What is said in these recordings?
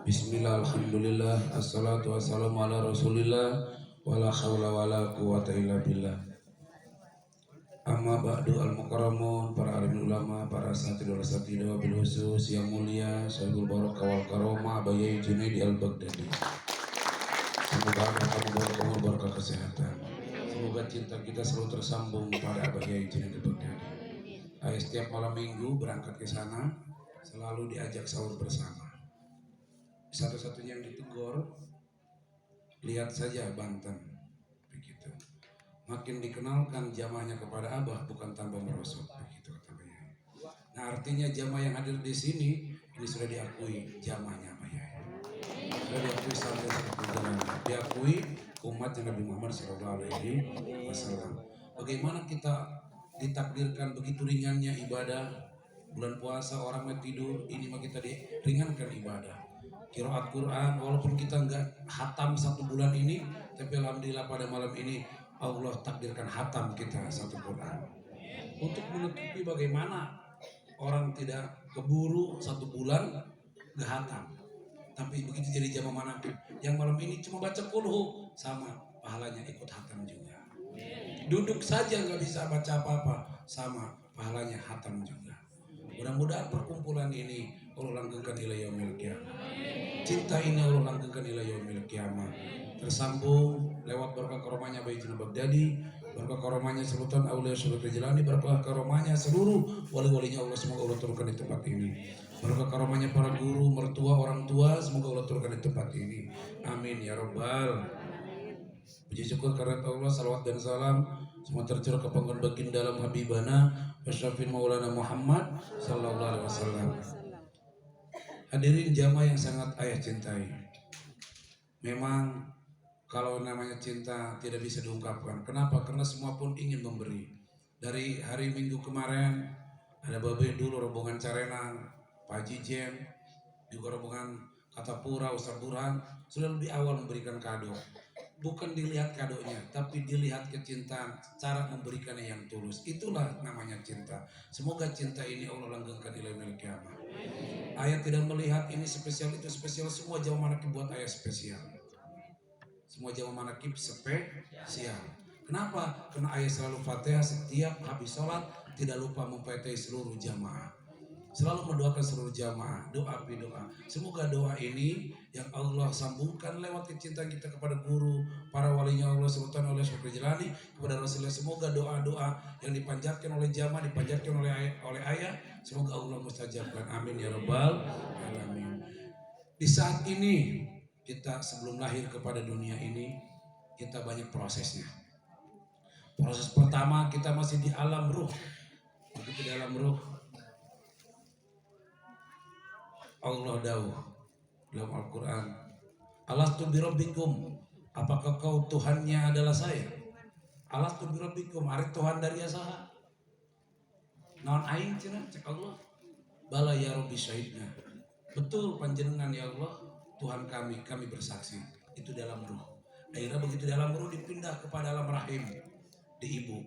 Bismillah, alhamdulillah, assalatu wassalamu ala rasulillah, wala hawla wala quwata illa billah. Amma ba'du al-mukarramun, para alim ulama, para asatidul asatidah bil khusus yang mulia, Syekhul Barakah wal Karomah, Abayai Junaidi al-Baghdadi. Semoga kamu berkah kesehatan. Semoga cinta kita selalu tersambung pada Abayai Junaidi al-Baghdadi. Setiap malam minggu berangkat ke sana, selalu diajak sahur bersama. Satu-satunya yang ditegur, lihat saja Banten, begitu. Makin dikenalkan jamaahnya kepada Abah bukan tanpa merosot, begitu kata Yai. Nah artinya jamaah yang hadir di sini ini sudah diakui jamaahnya Abah Yai. Sudah diakui sampai satu perjalanan, diakui umat Nabi Muhammad SAW. Bagaimana kita ditakdirkan begitu ringannya ibadah, bulan puasa orang mau tidur, ini mah kita diringankan ibadah. Qiraat Quran, walaupun kita nggak hatam satu bulan ini, tapi alhamdulillah pada malam ini Allah takdirkan hatam kita satu Quran. Untuk menutupi bagaimana orang tidak keburu satu bulan nggak hatam, tapi begitu jadi jamaah manaqib yang malam ini cuma baca kulhu, sama pahalanya ikut hatam juga. Duduk saja nggak bisa baca apa-apa, sama pahalanya hatam juga. Mudah-mudahan perkumpulan ini Allah langgengkan ila yaumil qiyamah. Cinta ini Allah langgengkan ila yaumil qiyamah. Tersambung lewat berkah karomahnya Abayai Junaidi al-Baghdadi, berkah karomahnya Sultan Aulia Syekh Rijlani, berkah karomahnya seluruh wali-walinya Allah, semoga Allah turunkan di tempat ini. Berkah karomahnya para guru, mertua, orang tua, semoga Allah turunkan di tempat ini. Amin ya rabbal. Puji syukur karena Allah, salawat dan salam semua tercurah ke panggon baginda dalam Habibana Wasyafin Maulana Muhammad sallallahu alaihi wasallam. Hadirin jamaah yang sangat ayah cintai. Memang kalau namanya cinta tidak bisa diungkapkan. Kenapa? Karena semua pun ingin memberi. Dari hari Minggu kemarin ada Babe dulu rombongan Carenang, Pak Haji Jem, juga rombongan Katapura, Ustaz Burhan sudah lebih awal memberikan kado. Bukan dilihat kadonya, tapi dilihat kecintaan, cara memberikannya yang tulus. Itulah namanya cinta. Semoga cinta ini Allah langgengkan ila yaumil qiyamah. Ayah tidak melihat ini spesial itu spesial, semua jamaah manaqib buat ayah spesial. Semua jamaah manaqib spesial. Kenapa? Karena ayah selalu Fatihah setiap habis sholat, tidak lupa memfatihai seluruh jamaah. Selalu mendoakan seluruh jamaah, doa bi doa. Semoga doa ini yang Allah sambungkan lewat kecintaan kita kepada guru, para walinya Allah, Sultan oleh Syekh Rijlani, kepada Rasulullah. Semoga doa-doa yang dipanjatkan oleh jamaah, dipanjatkan oleh ayah, semoga Allah mustajabkan. Amin ya rabbal alamin. Di saat ini kita sebelum lahir kepada dunia ini, kita banyak prosesnya. Proses pertama kita masih di alam ruh. Begitu di alam ruh, Allah dawuh dalam Al-Quran, Alastu birabbikum, apakah kau Tuhannya adalah saya? Alastu birabbikum, ari Tuhan dari asaha naon aing cenah cek Allah. Bala ya Rabbi syahidna, betul panjenengan ya Allah Tuhan kami bersaksi. Itu dalam ruh. Akhirnya begitu dalam ruh dipindah kepada alam rahim, di ibu,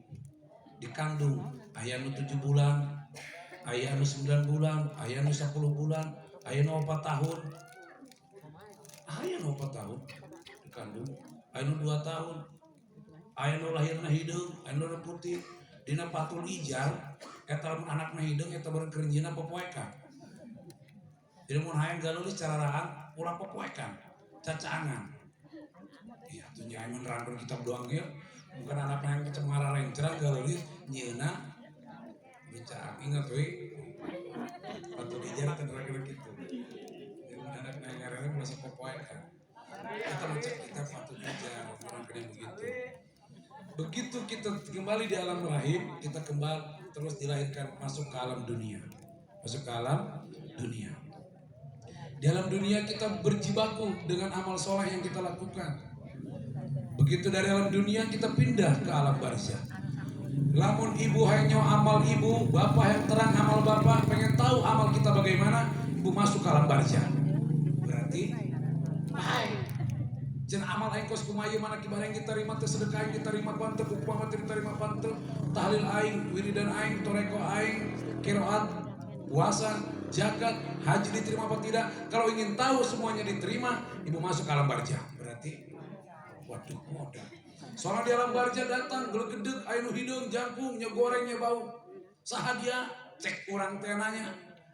dikandung ayah 7 bulan, ayah 9 bulan, ayah 10 bulan, ayah 4 tahun, ayah 4 tahun dikandung, ayah 2 tahun, ayah lahirna hidung, ayah putih, dina patul ijar, eta anak na hidung, eta berkerenjina popoekan. Jadi mun hayang galulis cara rahang, ulah popoekan, cacangan. Iya, tuh nyai menerangkan kitab doang ya, bukan anak yang kecemara lain, cerah galulis nyeuna, bicara ingat weh. Patul ijar kenerangkan gitu. Anak nengaranya merasa popoekan. Kita mencek kita patul ijar, orang kena begitu. Begitu kita kembali di alam rahim, kita kembali terus dilahirkan masuk ke alam dunia. Masuk ke alam dunia. Di alam dunia kita berjibaku dengan amal soleh yang kita lakukan. Begitu dari alam dunia kita pindah ke alam barzah. Lamun ibu hanya amal ibu, bapak yang terang amal bapak, pengen tahu amal kita bagaimana, ibu masuk ke alam barzah. Berarti jangan amal aing kos kumayu mana kibareng kita terima teh sedekah aing diterima panteu, upama teh diterima panteu, tahlil aing, wiridan aing, toreko aing, qiraat, puasa zakat, haji diterima apa tidak. Kalau ingin tahu semuanya diterima, ibu masuk ke alam barja. Berarti, waduh modal. Soalnya di alam barja datang, geledek, ainu hidung, jangkung, gorengnya bau. Sahadia, cek kurang tenanya.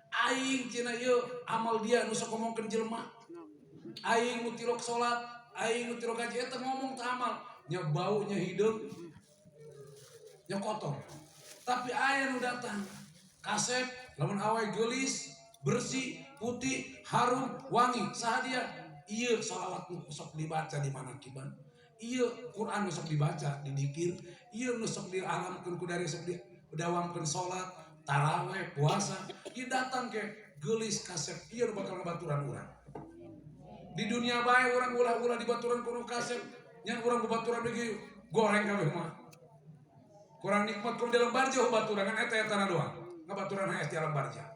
Aing cina ieu amal dia nu sok ngomongkeun jelema. Aing nu tilok salat, aing nu tilok haji eta ngomong teu amal. Nya bau nya hidung, nya kotor. Tapi aya nu datang kasep lamun awal geulis, bersih, putih, harum, wangi. Sahadia ieu shalawat nu sok dibaca di manakiban. Ieu Quran nu sok dibaca di dikir, ieu nu sok dialamkeun ku dari sok didawamkeun salat, taraweh, puasa. Ieu datang ke geulis kasep ieu bakal ngabaturan urang. Di dunia bae urang ulah-ulah dibaturan kuno kasep, nya urang babaturan deui goreng kabeh mah. Kurang nikmat kalau dalam barja baturan kan eta tanah doang. Ngabaturan hayas di alam barja.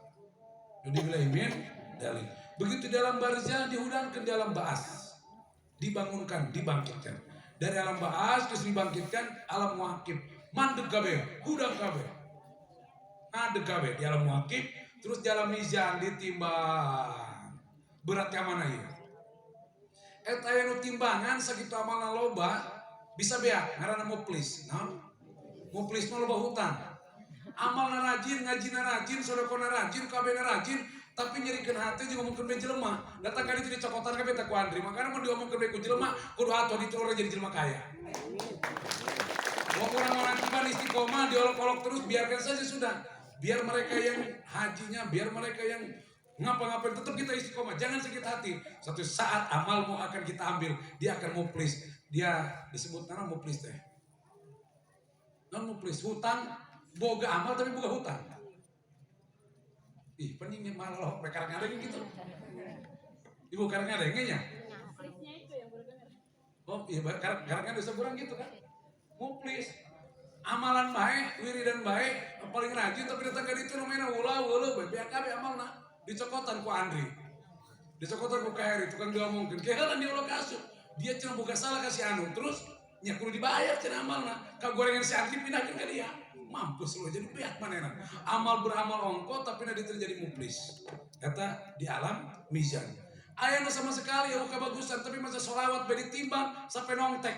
Jadi bilaimin dalil. Begitu dalam barja dihudangkan dalam baas. Dibangunkan, dibangkitkan. Dari alam baas terus dibangkitkan alam muakib. Mandek kabeh, hudang kabeh. Ngadeg kabeh di alam muakib, terus di alam mizan ditimbang. Berat yang mana ieu? Eta aya nu timbangan sakitu amalna loba bisa beak ngaranna muflis. Naon? Muflis mah loba hutang. Amalna rajin, ngajina rajin, sodakona rajin, kabehna rajin, tapi nyerikeun hate jeung ngomongkeun bae jelema. Datang ka ditu dicokotan kabeh teh ku Andri. Makana mun diomongkeun bae ku jelema, kudu atuh ditulur jadi jelema kaya. Wong orang-orang tiban istiqomah diolok-olok terus biarkan saja sudah. Biar mereka yang hajinya, biar mereka yang ngapa-ngapain tetap kita istiqomah. Jangan sakit hati. Satu saat amalmu akan kita ambil, dia akan muflis. Dia disebut nama muflis teh. Non muflis hutang, boga amal tapi boga hutang. Ih, peningnya malah loh, mereka ngadeng gitu. Ibu karang ngadengnya. Oh iya, karang ngadeng seburang gitu kan. Muflis, amalan baik, wiridan baik, paling rajin tapi datang ke ditu namanya ulah BKB amalna dicokotan ku Andri, dicokotan ku Kairi, tukang diomongkeun kehelan di ulah kasut, dia cina buka salah kasih anu, terus nya kudu dibayar cina amalna, kagorengan si Andri pindahkeun ke dia, mampus lu jadi pihak manehna, amal beramal ongko tapi nanti terjadi muflis, kata di alam mizan, aya sama sekali ya kebagusan tapi masa sholawat bae ditimbang sampai nongtek,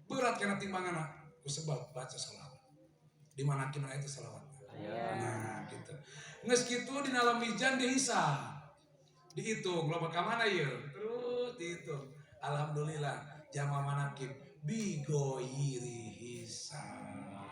berat karena timbangan sebab baca salawat. Di mana kita itu salawat. Nah, gitu. Nges kitu di dalam mizan dihisab. Dihitung loba ka mana ieu? Terus dihitung. Alhamdulillah jama manakib bigoiri hisab.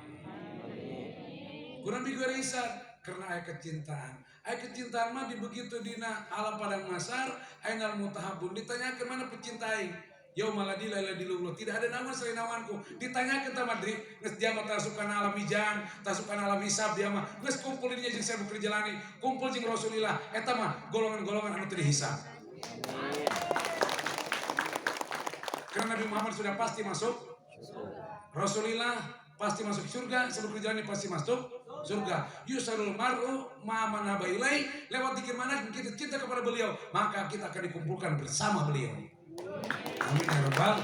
Kurang bigoiri hisab karena aya kecintaan. Aya kecintaan mah di begitu dina alam padang masar, ainal mutahabun ditanyakeun mana pecinta aing? Yaumaladi laila dilullah, tidak ada nama selain nawanku. Ditanyakan ta Madri, geus dia mah tasukan alam mizan, tasukan alam hisab dia mah. Geus kumpul dinya jeung Sabu Jalani, kumpul jeung Rasulillah, eta mah golongan-golongan anu teu dihisab. Karena Nabi Muhammad sudah pasti masuk Rasulillah pasti masuk surga, Sabu Jalani pasti masuk surga. Yusarul mar'u ma man habailai, lewat dikir mana kita cinta kepada beliau, maka kita akan dikumpulkan bersama beliau. Amin ya rabbal.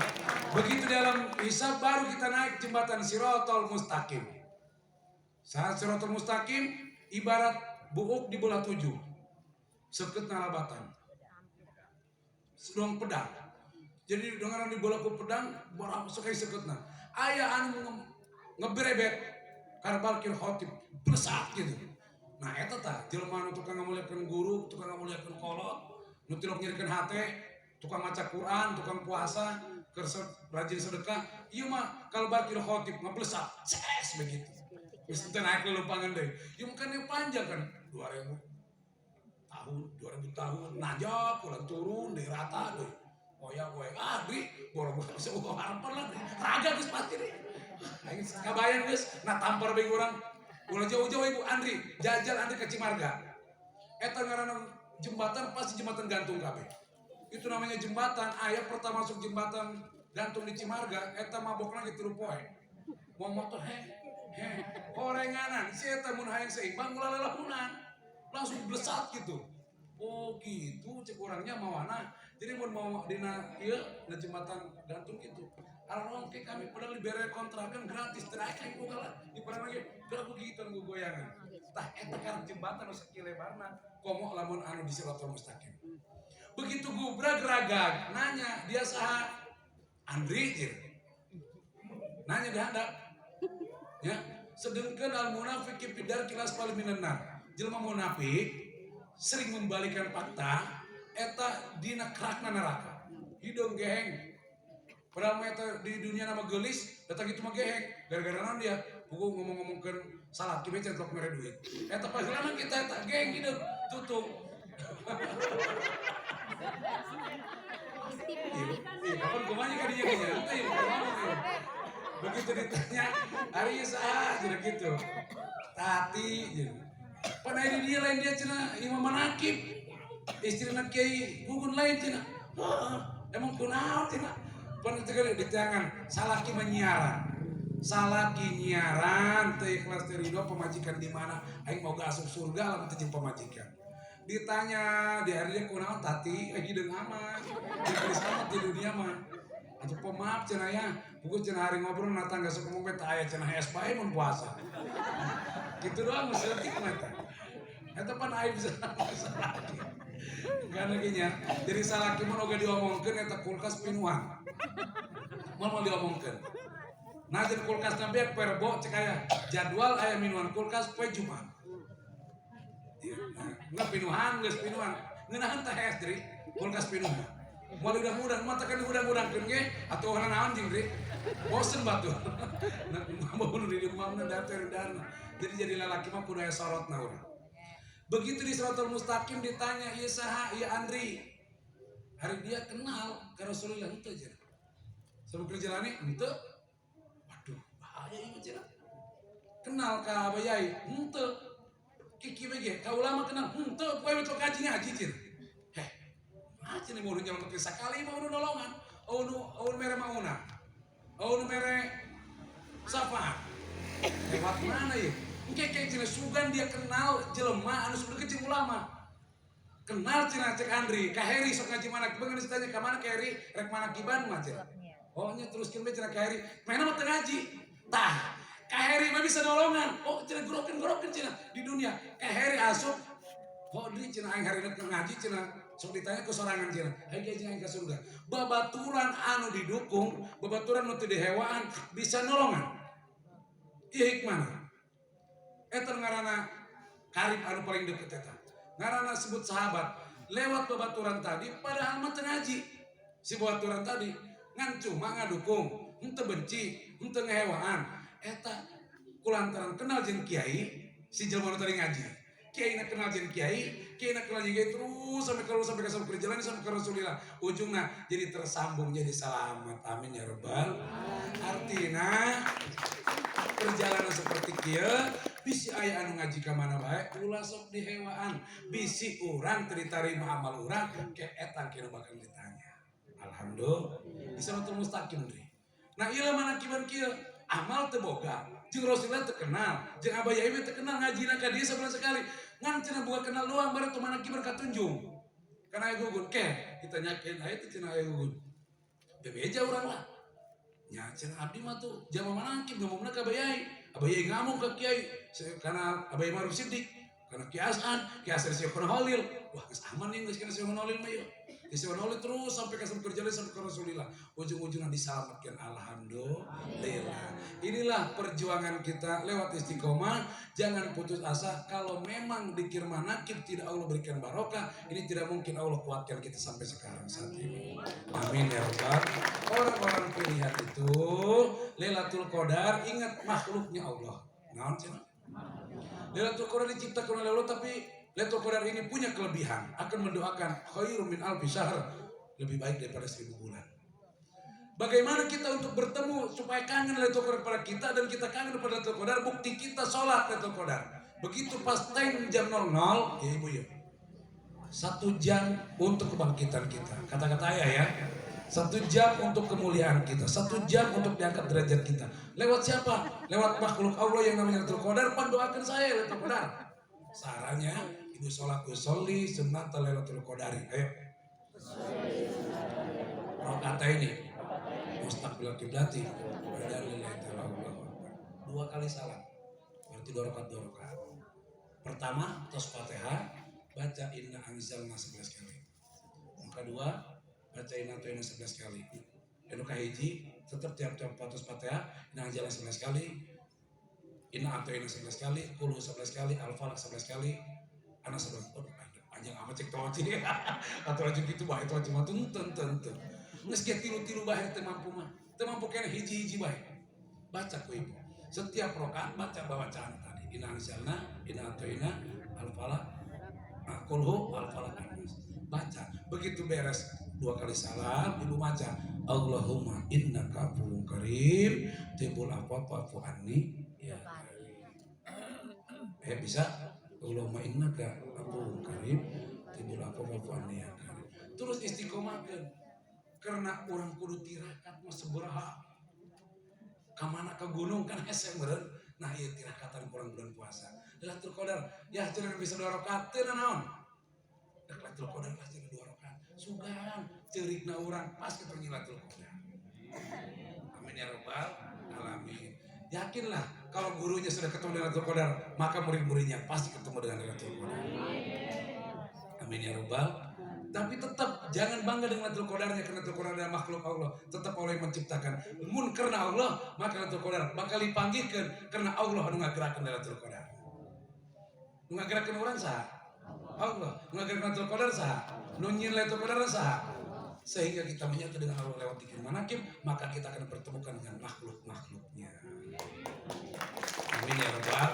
Begitu dalam hisab baru kita naik jembatan Siratal Mustaqim. Saat Siratal Mustaqim ibarat buuk di belah 7. Seket nalabatan. Sedang pedang. Jadi dengan di belah ku pedang barang sekai seketna. Aya anu ngebrebet karbalkil khotib blesat gitu. Nah eta tah jelema anu tukang ngamuliakeun guru, tukang ngamuliakeun kolot, nu tilok nyirikeun hate, tukang maca Quran, tukang puasa, rajin sedekah, iya mah kalau bakil khotib ngeblesat, ses begitu. Terus kita naik ke lupangan deh, iya kan yang panjang kan, 2000 tahun, najak, pulang turun, di rata deh. Oya, di, borong-borong bisa uang harapan lah deh, raga guys pasti deh. Kabayan guys, nah tampar bagi orang, ulah jauh-jauh ibu Andri, jajal Andri ke Cimarga. Eta ngaranna jembatan pasti jembatan gantung kabeh. Itu namanya jembatan, ayah pertama masuk jembatan gantung di Cimarga, eta mabok lagi 3 poe. Mau motor korenganan, si eta mun hayang seimbang ulah lalahunan. Langsung blesat gitu. Oh gitu, cek orangnya mau anak. Jadi mau dina iya, na jembatan gantung gitu. Arang ke kami padahal diberi kontrakan gratis, terakhir gue kalah di perang lagi, gak begitu gue goyangan. Tah eta karena jembatan nu sakilebarna, komo lamun anu di Siratul Mustaqim. Begitu gubra geragag, nanya dia saha Andri jir. Nanya dihandap. Ya, sedengkeun al munafiq fidar kilas paling minannar. Jelma munafik sering membalikan fakta eta dina kerakna neraka. Hidung geheng. Padahal eta di dunia nama gelis, datang gitu mah geheng. Gara-gara naon dia? Pukul ngomong-ngomongkeun salah kieu centok mere duit. Eta pasilana kita eta geheng hidup tutup. Kapan kumanya kan dia kayaknya. Begitu ditanya, hari saha jadi gitu. Tati jadi. Pada ini dia lain dia cina Imam Manakib. Istrina Kiai Gugun lain cina. Emang kunaon cina. Pada tegal di tangan salaki menyiaran. Salaki nyiaran teh ikhlas teh ridho pemajikan di mana aing mau asup surga lamun teh pemajikan. Ditanya di hari dia kunaon tati lagi dengan aman. Ditulis amat di dunia mah. Atau pemaaf cenah ya, pukul cenah hari ngobrol na tangga sok ngomong beta aya cenah es bae mun puasa. Gitu doang mesti mata. Eta pan aya bisa salaki. Karena gini jadi salaki mun oge diomongkeun eta kulkas pinuhan. Mau diomongkeun. Nah jadi kulkas nabi perbo cek aya jadwal aya minuan kulkas poe Jumat. Nggak pinuhan, geus pinuhan. Ngeunaheun teh es jadi kulkas pinuhan. Mau mudah-mudahan mata kan mudah-mudahan ge atuh orang naon jeung Dri. Bosen batu. Nah, mau bunuh di imamna dater dana. Jadi lalaki mah kudu aya sorotna urang. Begitu di Siratul Mustaqim ditanya, "Ieu saha? Ieu Andri?" Hari dia kenal ka Rasulullah henteu cenah. Sabuk jalani henteu. Waduh, bahaya ieu cenah. Kenal ka Abayai henteu. Kiki bege ka ulama kenal henteu, poe beto kaji ngaji cenah. Aja nih mau nyelamatin sekali mau nolongan, oh mere mauna, oh mere safa, lewat mana ya? Kayak cina sugan dia kenal jelema anu sudah kecil ulama, kenal cina cek Andri, kaheri sok ngaji mana, kebangan ditanya kemana kaheri, rek mana kiban macam, oh nya terus kembali cina kaheri, mana mau ngaji, tah kaheri mah bisa nolongan, oh cina gorokin cina di dunia, kaheri asup. Oh di cina aing hari ini ngaji cina sok ditanya ke sorangan cina aing cina aing ke surga babaturan anu didukung babaturan nu teu dihewaan bisa nolongan ieu hikmah eta ngaranna karib anu paling deket eta ngaranna sebut sahabat lewat babaturan tadi padahal mah teu ngaji si babaturan tadi ngan cuma ngadukung henteu benci henteu ngehewaan eta kulantaran kenal jeung kiai si jelema nu tadi ngaji Kiai nak kenal jadi kiai nak kenal jadi terus sampai ke perjalanan sampai ke Rasulullah ujungnya jadi tersambung jadi selamat amin ya rabbal artinya perjalanan seperti kia bisi aya anu ngaji ka mana bae ulah sok dihewaan bisi urang teu ditarima amal urang ke eta kira bakal ditanya alhamdulillah di Siratul Mustaqim deui nah ieu mana kiban kieu amal teu boga jeung Rasulullah terkenal, jeung Abayai teu kenal ngajina ka dieu sabulan sekali. Ngan cenah buka kenal doang baru teu mana kibar katunjung. Kana aya gugun ke kita nyakeun aya teh cenah aya gugun. Bebeja urang lah. Nya cenah abdi mah tuh jama manangkib ngomongna ka Abayai. Abayai ngamuk ka Kiai karena Abayai Maruf Siddiq, karena Kiasan Syekh Holil. Wah, geus aman nih geus kana Syekh Holil mah yeuh. Syekh Holil terus sampai ke kerjaan sampai ke Rasulullah. Ujung-ujungnya diselamatkan alhamdulillah. Inilah perjuangan kita lewat istiqomah. Jangan putus asa. Kalau memang dikir manakib tidak Allah berikan barokah, ini tidak mungkin Allah kuatkan kita sampai sekarang saat ini. Amin ya rabbal. Orang-orang pilihan itu Lailatul Qadar ingat makhluknya Allah. Naon cenah? Lailatul Qadar diciptakan oleh Allah tapi Lailatul Qadar ini punya kelebihan, akan mendoakan khairum min alfi syahr, lebih baik daripada 1000 bulan. Bagaimana kita untuk bertemu supaya kangen Lailatul Qadar pada kita dan kita kangen pada Lailatul Qadar, bukti kita sholat Lailatul Qadar. Begitu pas time jam 00, ya ibu ya, 1 jam untuk kebangkitan kita. Kata-kata ayah ya, 1 jam untuk kemuliaan kita, 1 jam untuk diangkat derajat kita. Lewat siapa? Lewat makhluk Allah yang namanya Lailatul Qadar. Pandoakan saya Lailatul Qadar. Sarannya Ibu sholat usolli sunnat Lailatul Qadari. Ayo. Rakaat ini mustaqbil kiblati dan lillahi ta'ala Allahu akbar. 2 kali salam. Berarti 2 rakaat. Pertama tos Fatihah baca inna anzalna 11 kali. Yang kedua baca inna atoina 11 kali. Dan hiji tetap tiap-tiap tos Fatihah inna anzalna 11 kali, inna atoina 11 kali, qul 11 kali, al-falaq 11 kali, anas 11. Panjang amat cek tawati dia. Atau aja gitu bae itu aja mah teu. Geus ge tilu-tilu bae teu mampu mah. Teu mampu kena hiji-hiji bae. Baca ku ibu. Setiap rakaat baca bacaan tadi. Inna anzalna, inna atoina, al-falaq, qul al-falaq anas. Baca. Begitu beres 2 kali salam, ibu baca Allahumma innaka afuwwun karim tuhibbul afwa fa'fu anni ya karim. Bisa Allahumma innaka afuwwun karim tuhibbul afwa fa'fu anni ya karim. Terus istiqomahkeun karena orang kudu tirakat mah sabaraha ka mana ka gunung kan hese meureun. Nah ieu tirakatan kurang bulan puasa Lailatul Qadar ya cenah bisa 2 rakaat teu naon Lailatul Qadar lah cenah 2 rakaat sugan ceurigna urang pas ketemu Lailatul Qadar. Amin ya rabbal alamin. Yakinlah kalau gurunya sudah ketemu dengan Lailatul Qadar maka murid-muridnya pasti ketemu dengan Lailatul Qadar. Amin ya rabbal. Tapi tetap jangan bangga dengan Lailatul Qadarnya karena Lailatul Qadar adalah makhluk Allah. Tetap Allah yang menciptakan. Mun karena Allah maka Lailatul Qadar bakal dipanggilkan karena Allah anu ngagerakeun Lailatul Qadar. Nu ngagerakeun urang saha? Allah. Nu ngagerakeun Lailatul Qadar saha? Nu nyieun Lailatul Qadar saha? Sehingga kita menyatu dengan Allah lewat zikir manakim, maka kita akan bertemukan dengan makhluk-makhluknya. Amin ya rabbal.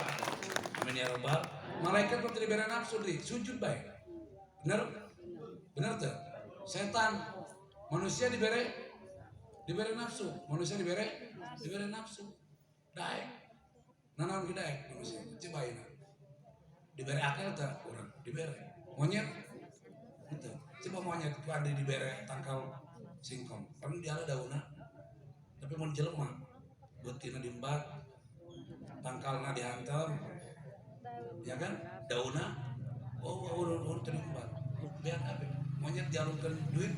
Amin ya rabbal. Malaikat pun diberi nafsu di sujud baik. Benar tuh. Setan, manusia diberi nafsu, manusia diberi nafsu. Daek. Nanaon ge daek manusia. Cobain. Diberi akal tak orang? Diberi. Monyet. Itu. Coba monyet itu ada diberi tangkal singkong. Kan dia ada daunna. Tapi mun jelema beutina diembat, tangkalna dihantam. Ya kan? Daunna urun diembat. Beak apa? Monyet dialungkeun duit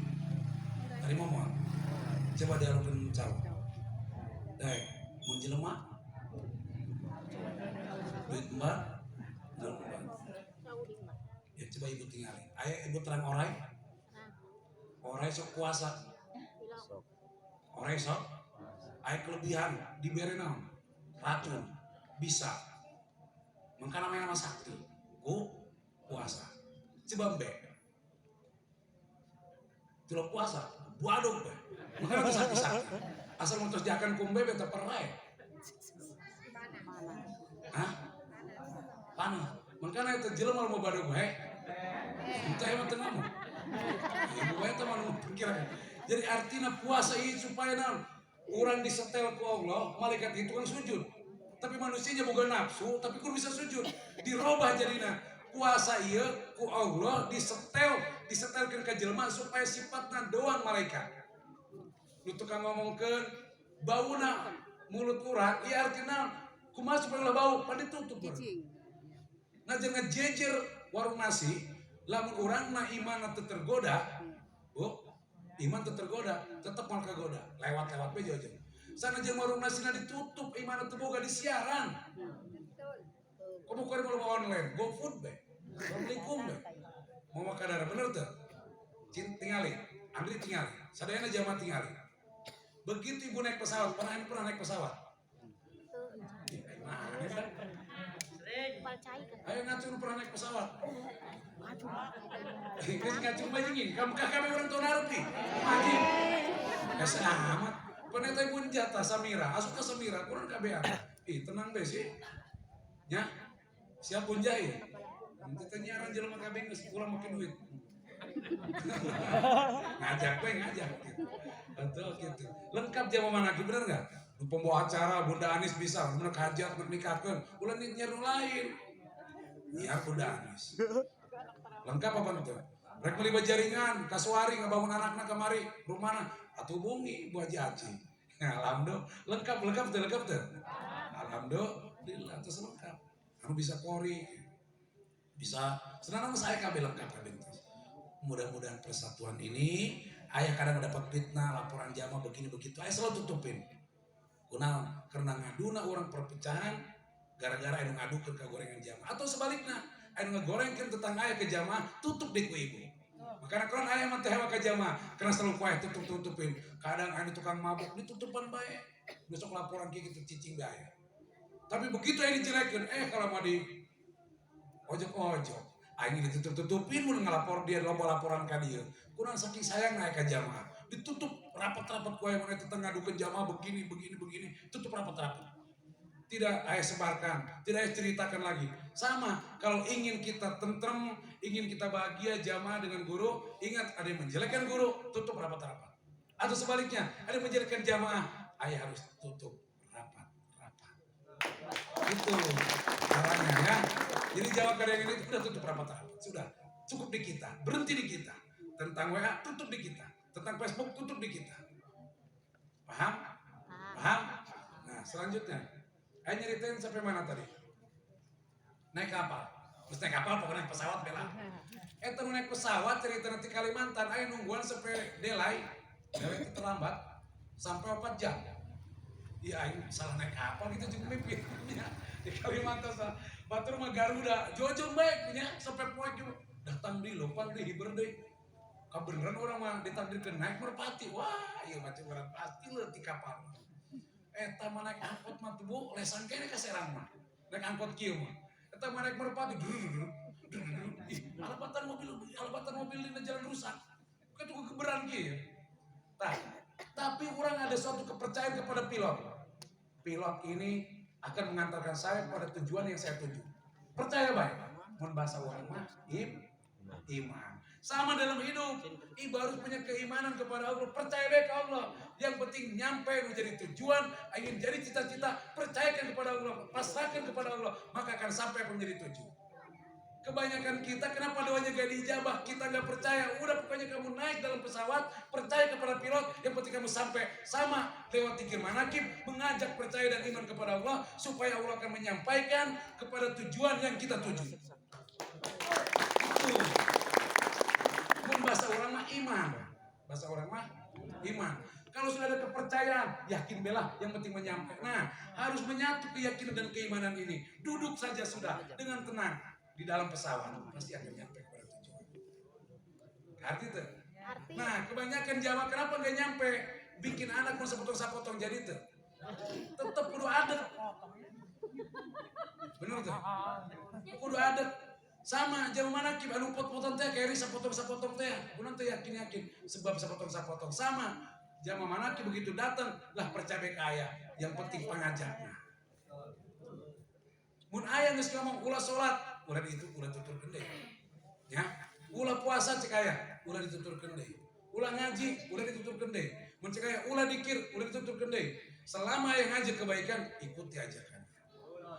dari momoal. Coba dialungkeun caw. Daek, mun jelema duit embat, ya coba ibu tinggalin. Ayo ibu terang orai sok kuasa. Orai sok ayo kelebihan diberi naon? Racun bisa. Maka namanya nama sakti. Puasa. Coba mbek. Tidak puasa, buadong be. Makanya itu sakit-sakit. Asal mau terus jakan kumbe beta perai. Hah? Panah. Makanya itu jelema mau badong be. Entah emang tengah mu. Ibu beta mau pikirkan. Jadi artinya puasa ini supaya orang disetel ku Allah, malaikat itu kan sujud. Tapi manusianya bukan nafsu, tapi kun bisa sujud. Dirobah jadinya. Puasa iya ku Allah disetelkan ke jelema supaya sifatna doang malaikat. Lu tukang ngomongkeun bauna mulut urang ieu artina kumaha supaya ulah bau pan ditutup. Nah jangan jejer warung nasi lamun urangna imanna teu tergoda. Iman teu tergoda, tetep moal kagoda. Lewat-lewat we jeung. Sanajan warung nasina ditutup imanna teu boga disiaran. Kamu kudu mau online, GoFood be. Assalamualaikum be. Mau makan darah bener tuh? Tinggali, Andri tinggali. Sadayana jamaah tinggali. Begitu ibu naik pesawat, pernah naik pesawat? Ayo ngacung pernah naik pesawat. Ngacung bajingin, kamu orang tua naruti. Anjing. Kasa amat. Peneta ibu jatah Samira, asup ke Samira, kurang kabean. Tenang be sih. Ya. Siap pun jahit. Nanti tanyaran jelema kabeh geus pulang make duit. ngajak gitu. Betul gitu. Lengkap jamaah manaki bener enggak? Pembawa acara Bunda Anis bisa, bener hajat nikahkeun. Ulah nyeru lain. Iya Bunda Anis. Lengkap apa itu? Rek meuli jaringan, kasuari ngabangun anakna kamari, rumahna atuh hubungi Bu Haji Aci. Alhamdulillah, lengkap tuh. Alhamdulillah, terus lengkap. Anu bisa kori. Bisa senang saya kabel lengkap kabel. Mudah-mudahan persatuan ini, ayah kadang dapat fitnah, laporan jamaah begini begitu, ayah selalu tutupin. Karena ngaduna orang perpecahan, gara-gara ayah ngadukan ke gorengan jamaah. Atau sebaliknya, ayah ngegorengkan tetangga ayah ke jamaah, tutup deh ku ibu. Makanya kalau ayah mati hewa ke jamaah, karena selalu kuah tutup-tutupin. Kadang ayah tukang mabuk, ditutupan baik. Besok laporan kayak gitu, cicing ayah. Tapi begitu ayah dijelekin, kalau mau di ojok-ojok, aing ditutup-tutupin mun ngelapor dia lomba laporan ka dieu. Kurang saking sayang naik ke jamaah. Ditutup rapat-rapat ku aya mana tetangga dukeun jamaah begini, tutup rapat-rapat. Tidak ayah sebarkan, tidak ayah ceritakan lagi. Sama, kalau ingin kita tentrem, ingin kita bahagia jamaah dengan guru, ingat ada yang menjelekkan guru, tutup rapat-rapat. Atau sebaliknya, ada yang menjelekkan jamaah, ayah harus tutup rapat-rapat. Itu caranya ya. Jadi Jawa Karya ini sudah tutup rapat-rapat, sudah cukup di kita, berhenti di kita. Tentang WA tutup di kita, tentang Facebook tutup di kita. Paham? Paham? Nah selanjutnya, ayo nyeritain sampai mana tadi? Naik kapal, terus naik kapal pokoknya naik pesawat bela. Naik pesawat cerita nanti Kalimantan, ayo nungguan sampai Delai terlambat sampai 4 jam. Iya, salah naik kapal gitu juga mimpi di Kalimantan salah. Batur mah Garuda, jojong baik punya sampai poek juga. Datang di lopang di hiber deh. Kebeneran orang mah ditakdirkan naik merpati. Wah, iya macam orang pasti leutik kapal. Mah naik angkot mah tuh bu, lesan kene ka Serang mah. Naik angkot kieu mah. Mah naik merpati. Alabatan mobil di jalan rusak. Itu keberan kieu. Tapi orang ada suatu kepercayaan kepada pilot. Pilot ini akan mengantarkan saya pada tujuan yang saya tuju. Percaya baik. Mun bahasa orang mah iman. Sama dalam hidup, ibu harus punya keimanan kepada Allah. Percaya baik ke Allah. Yang penting nyampe menjadi tujuan, ingin jadi cita-cita, percayakan kepada Allah, pasrahkan kepada Allah, maka akan sampai menjadi tujuan. Kebanyakan kita kenapa doanya gak diijabah, kita gak percaya. Udah pokoknya kamu naik dalam pesawat, percaya kepada pilot, yang penting kamu sampai. Sama lewat zikir manakib, mengajak percaya dan iman kepada Allah, supaya Allah akan menyampaikan kepada tujuan yang kita tuju. Pun bahasa orang mah iman. Bahasa orang mah iman. Kalau sudah ada kepercayaan, yakin bela, yang penting menyampaikan. Nah, harus menyatu keyakinan dan keimanan ini. Duduk saja sudah dengan tenang di dalam pesawat, pasti akan nyampe kepada tujuan. Arti itu. Nah, kebanyakan Jawa kenapa nggak nyampe? Bikin anak mau sepotong-sepotong jadi itu. Tetap kudu adet. Bener tuh. Kudu adet. Sama Jawa mana kib anu pot-potan teh kayak sepotong-sepotong teh. Kudu teh yakin-yakin sebab sepotong-sepotong sama. Jawa mana kib begitu datang lah percaya kaya. Yang penting pengajaknya. Mun aya geus ngomong ulah salat, ulah dituturkeun deui. Ya, ulah puasa cek aya, ulah dituturkeun deui. Ulah ngaji, ulah dituturkeun deui. Mun cek aya ulah dikir, ulah dituturkeun deui. Selama aya ngajak kebaikan, ikuti ajakan.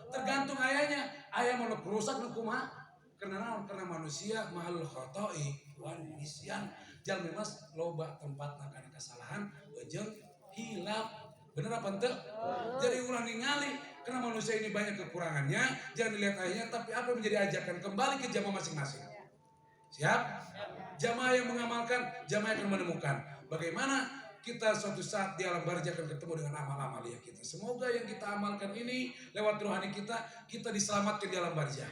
Tergantung ayahnya, ayah mau rusak nu kumaha? Karena manusia mahalul khoto'i wan nisyan. Jalmi mas loba tempatna kana kesalahan jeung hilaf. Bener apa ente? Jadi ulah ningali karena manusia ini banyak kekurangannya, jangan dilihat ayahnya, tapi apa yang menjadi ajakan kembali ke jamaah masing-masing. Siap? Jamaah yang mengamalkan, jamaah yang akan menemukan. Bagaimana kita suatu saat di alam barzah akan ketemu dengan amal-amal ya kita. Semoga yang kita amalkan ini lewat rohani kita diselamatkan di alam barzah.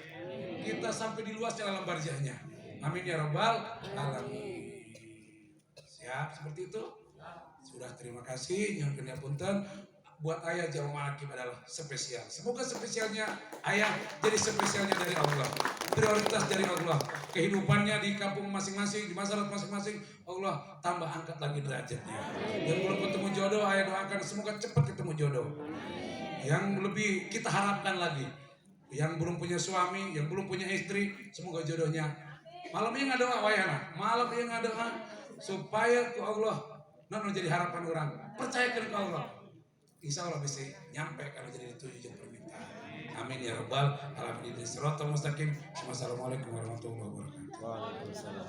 Kita sampai di luasnya alam barzahnya. Amin ya rabbal alamin. Siap seperti itu? Sudah, terima kasih. Yang kena punten buat ayah Jawa Malakib adalah spesial. Semoga spesialnya ayah jadi spesialnya dari Allah. Prioritas dari Allah. Kehidupannya di kampung masing-masing, di masyarakat masing-masing, Allah tambah angkat lagi derajatnya. Yang belum ketemu jodoh, ayah doakan semoga cepat ketemu jodoh. Yang lebih kita harapkan lagi, yang belum punya suami, yang belum punya istri, semoga jodohnya. Malam ini nggak doa wayana, malam ini nggak doa supaya ke Allah. Nah, jadi harapan orang, percayakan ke Allah. Insya Allah bisa nyampe kalau jadi dituju permintaan. Amin ya rabbal alamin. Shiratal mustaqim. Wassalamualaikum warahmatullahi wabarakatuh. Waalaikumsalam.